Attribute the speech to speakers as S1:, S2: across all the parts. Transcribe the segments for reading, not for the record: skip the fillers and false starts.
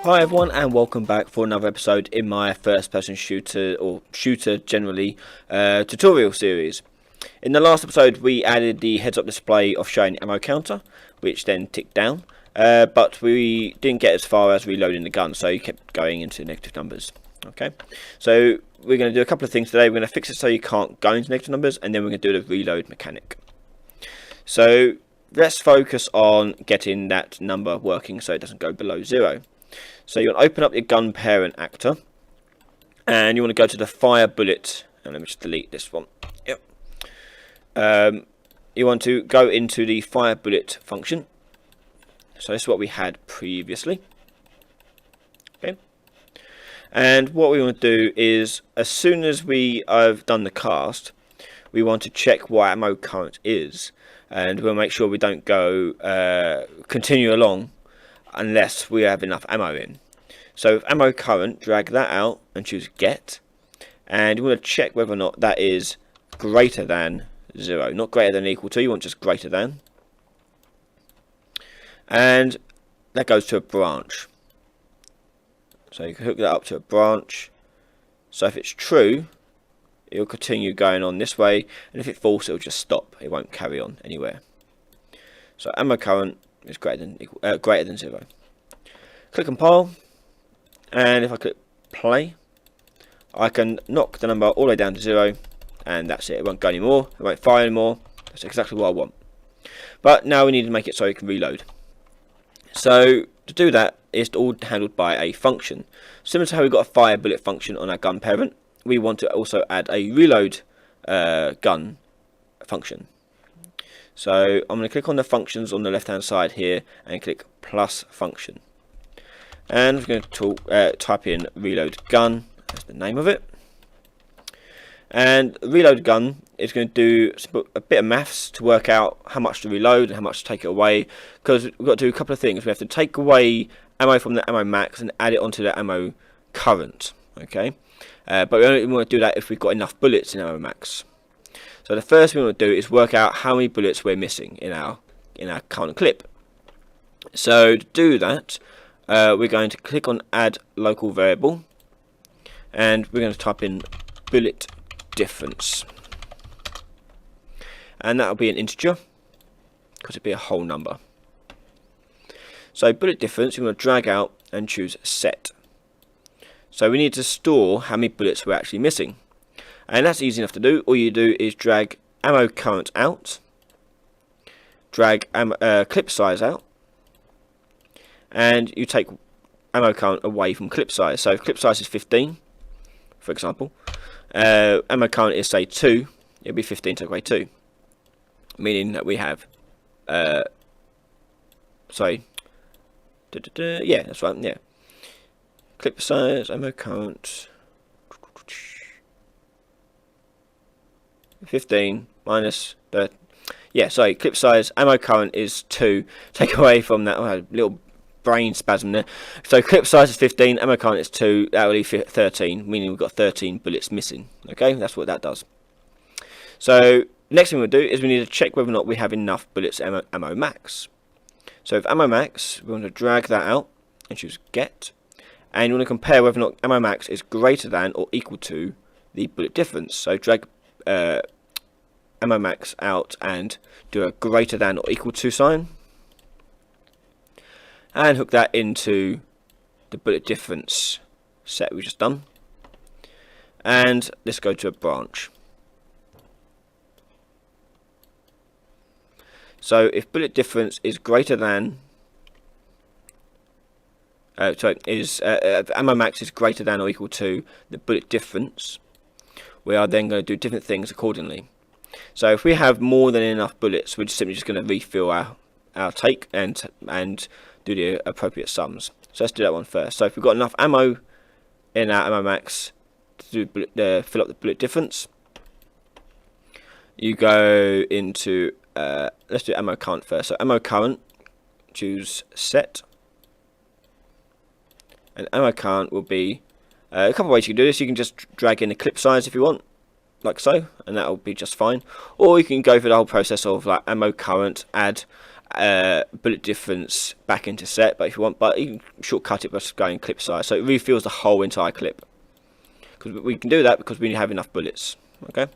S1: Hi everyone, and welcome back for another episode in my first person shooter, or shooter generally, tutorial series. In the last episode we added the heads up display of showing ammo counter, which then ticked down, but we didn't get as far as reloading the gun, so you kept going into negative numbers. Okay, so we're going to do a couple of things today. We're going to fix it so you can't go into negative numbers, and then we're going to do the reload mechanic. So let's focus on getting that number working so it doesn't go below 0. So you want to open up your gun parent actor, and you want to go to the fire bullet, and let me just delete this one. Yep. You want to go into the fire bullet function. So this is what we had previously. Okay. And what we want to do is, as soon as we have done the cast, we want to check what ammo current is, and we'll make sure we don't go continue along unless we have enough ammo in. So with ammo current, drag that out and choose get, and you want to check whether or not that is greater than 0, not greater than or equal to, you want just greater than, and that goes to a branch. So you can hook that up to a branch. So if it's true, it'll continue going on this way, and if it's false, it'll just stop, it won't carry on anywhere. So ammo current is greater than 0. Click compile, and if I click play, I can knock the number all the way down to 0, and that's it. It won't go anymore, it won't fire anymore. That's exactly what I want. But now we need to make it so it can reload. So to do that, it's all handled by a function. Similar to how we got a fire bullet function on our gun parent, we want to also add a reload gun function. So I'm going to click on the functions on the left hand side here and click plus function, and we're going to type in reload gun as the name of it. And reload gun is going to do a bit of maths to work out how much to reload and how much to take it away, because we've got to do a couple of things. We have to take away ammo from the ammo max and add it onto the ammo current. Okay, but we only want to do that if we've got enough bullets in ammo max. So the first thing we want to do is work out how many bullets we're missing in our current clip. So to do that, we're going to click on add local variable, and we're going to type in bullet difference, and that will be an integer because it'll be a whole number. So bullet difference, we want to drag out and choose set. So we need to store how many bullets we're actually missing. And that's easy enough to do. All you do is drag ammo current out, drag clip size out, and you take ammo current away from clip size. So if clip size is 15, for example, ammo current is say 2, it'll be 15 take away 2, meaning that we have, yeah, that's right, yeah. Clip size, ammo current, 15 minus the, yeah, sorry, clip size, ammo current is 2, take away from that, little brain spasm there. So clip size is 15, ammo current is 2, that will leave 13, meaning we've got 13 bullets missing. Okay, that's what that does. So next thing we'll do is we need to check whether or not we have enough bullets ammo max. So with ammo max, we want to drag that out and choose get, and you want to compare whether or not ammo max is greater than or equal to the bullet difference. So drag ammo max out and do a greater than or equal to sign, and hook that into the bullet difference set we just done, and let's go to a branch. So if bullet difference is greater than ammo max is greater than or equal to the bullet difference, we are then going to do different things accordingly. So if we have more than enough bullets, we're just simply going to refill our take and do the appropriate sums. So let's do that one first. So if we've got enough ammo in our ammo max to fill up the bullet difference, you go into let's do ammo current first. So ammo current, choose set, and ammo current will be a couple of ways you can do this. You can just drag in the clip size if you want, like so, and that will be just fine. Or you can go through the whole process of like ammo current, add bullet difference back into set, but if you want, but you can shortcut it by just going clip size, so it refills the whole entire clip. Because we can do that because we have enough bullets. Okay,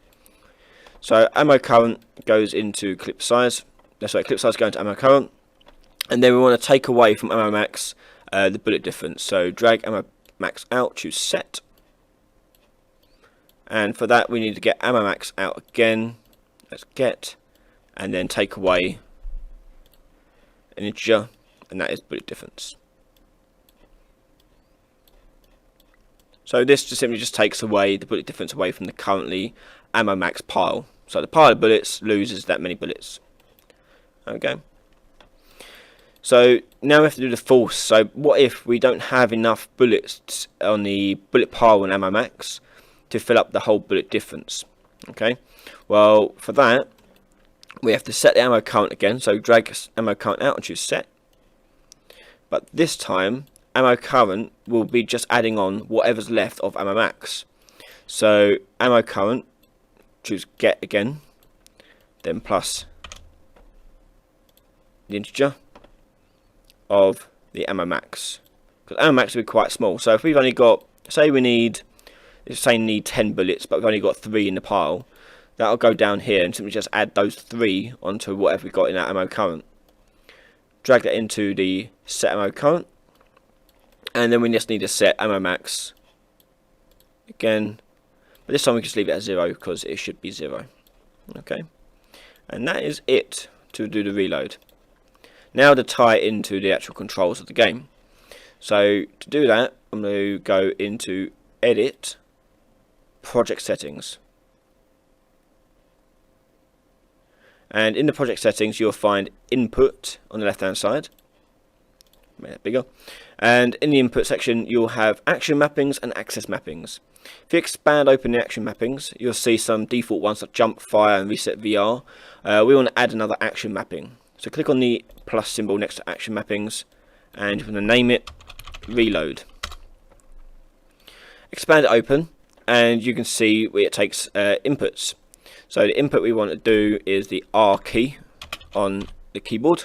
S1: so ammo current goes into clip size. Sorry, clip size going to ammo current, and then we want to take away from ammo max the bullet difference. So drag ammo max out, choose set, and for that we need to get ammo max out again. Let's get, and then take away an integer, and that is bullet difference. So this just simply takes away the bullet difference away from the currently ammo max pile. So the pile of bullets loses that many bullets. Okay. So now we have to do the false. So what if we don't have enough bullets on the bullet pile and ammo max to fill up the whole bullet difference? Okay. Well, for that we have to set the ammo current again. So drag ammo current out and choose set. But this time ammo current will be just adding on whatever's left of ammo max. So ammo current, choose get again, then plus the integer of the ammo max, because ammo max will be quite small. So if we've only got, say we need, say need 10 bullets, but we've only got 3 in the pile, that'll go down here and simply just add those 3 onto whatever we've got in that ammo current. Drag that into the set ammo current, and then we just need to set ammo max again, but this time we can just leave it at 0 because it should be 0. Okay, and that is it to do the reload. Now to tie it into the actual controls of the game. So to do that, I'm going to go into edit, project settings, and in the project settings you'll find input on the left hand side. Make that bigger. And in the input section you'll have action mappings and access mappings. If you expand open the action mappings, you'll see some default ones like jump, fire and reset VR. We want to add another action mapping, so click on the plus symbol next to action mappings and you're going to name it reload. Expand it open and you can see where it takes inputs. So the input we want to do is the R key on the keyboard.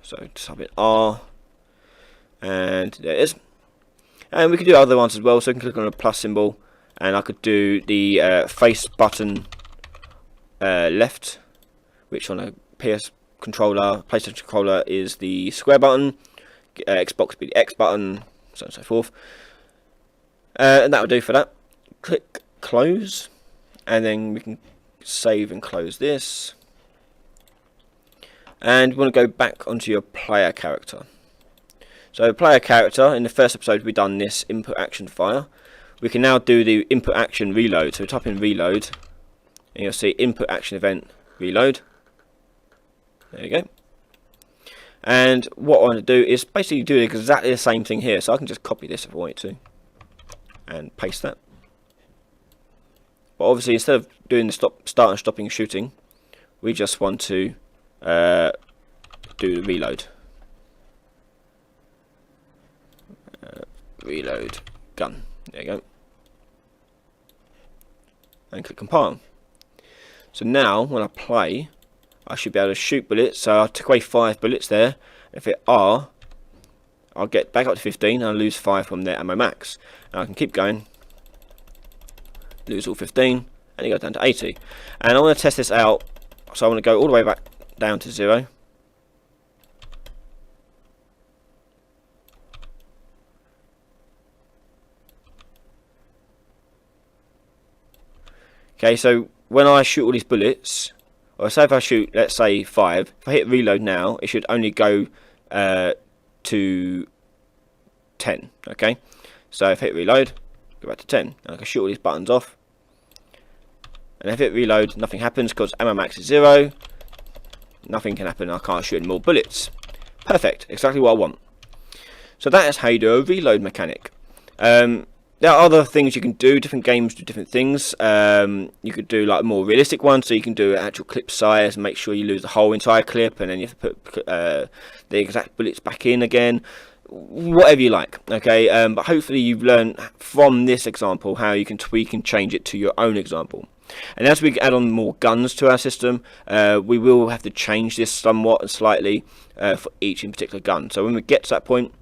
S1: So type in R, and there it is. And we could do other ones as well, so I can click on the plus symbol and I could do the face button left, which on a PS controller, PlayStation controller is the square button, Xbox would be the X button, so on and so forth. And that would do for that. Click close, and then we can save and close this. And we want to go back onto your player character. So player character, in the first episode we've done this input action fire. We can now do the input action reload. So we type in reload and you'll see input action event reload. There you go. And what I want to do is basically do exactly the same thing here. So I can just copy this if I want to and paste that. But obviously instead of doing the start and stopping shooting, we just want to do the reload. Reload gun. There you go. And click compile. So now when I play, I should be able to shoot bullets. So I took away 5 bullets there. If it R, I'll get back up to 15 and I'll lose 5 from their ammo max. And I can keep going, lose all 15, and you go down to 80. And I want to test this out, so I want to go all the way back down to 0. Okay, so when I shoot all these bullets, or say if I shoot, let's say 5, if I hit reload now, it should only go to 10. Okay, so if I hit reload, go back to 10, and I can shoot all these buttons off. And if I hit reload, nothing happens because ammo max is 0. Nothing can happen. I can't shoot any more bullets. Perfect, exactly what I want. So that is how you do a reload mechanic. There are other things you can do. Different games do different things. You could do like a more realistic one, so you can do actual clip size and make sure you lose the whole entire clip, and then you have to put the exact bullets back in again. Whatever you like. Okay, but hopefully you've learned from this example how you can tweak and change it to your own example. And as we add on more guns to our system, we will have to change this somewhat and slightly for each in particular gun. So when we get to that point,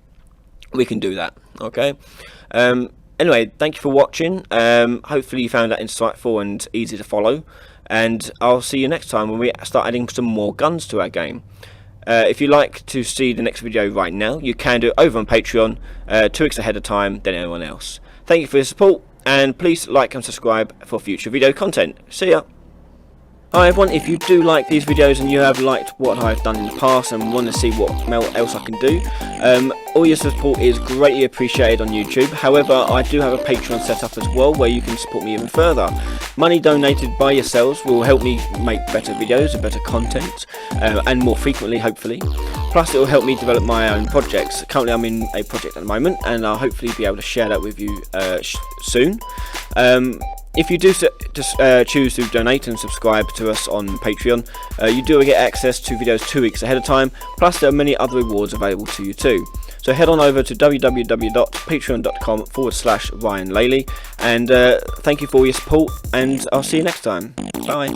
S1: we can do that. Okay. Anyway, thank you for watching. Hopefully you found that insightful and easy to follow. And I'll see you next time when we start adding some more guns to our game. If you'd like to see the next video right now, you can do it over on Patreon 2 weeks ahead of time than anyone else. Thank you for your support, and please like and subscribe for future video content. See ya! Hi everyone, if you do like these videos and you have liked what I've done in the past and want to see what else I can do, all your support is greatly appreciated on YouTube. However, I do have a Patreon set up as well where you can support me even further. Money donated by yourselves will help me make better videos and better content, and more frequently, hopefully. Plus it will help me develop my own projects. Currently I'm in a project at the moment, and I'll hopefully be able to share that with you soon. If you do choose to donate and subscribe to us on Patreon, you do get access to videos 2 weeks ahead of time, plus there are many other rewards available to you too. So head on over to www.patreon.com/Ryan Laley, and thank you for all your support, and I'll see you next time. Bye.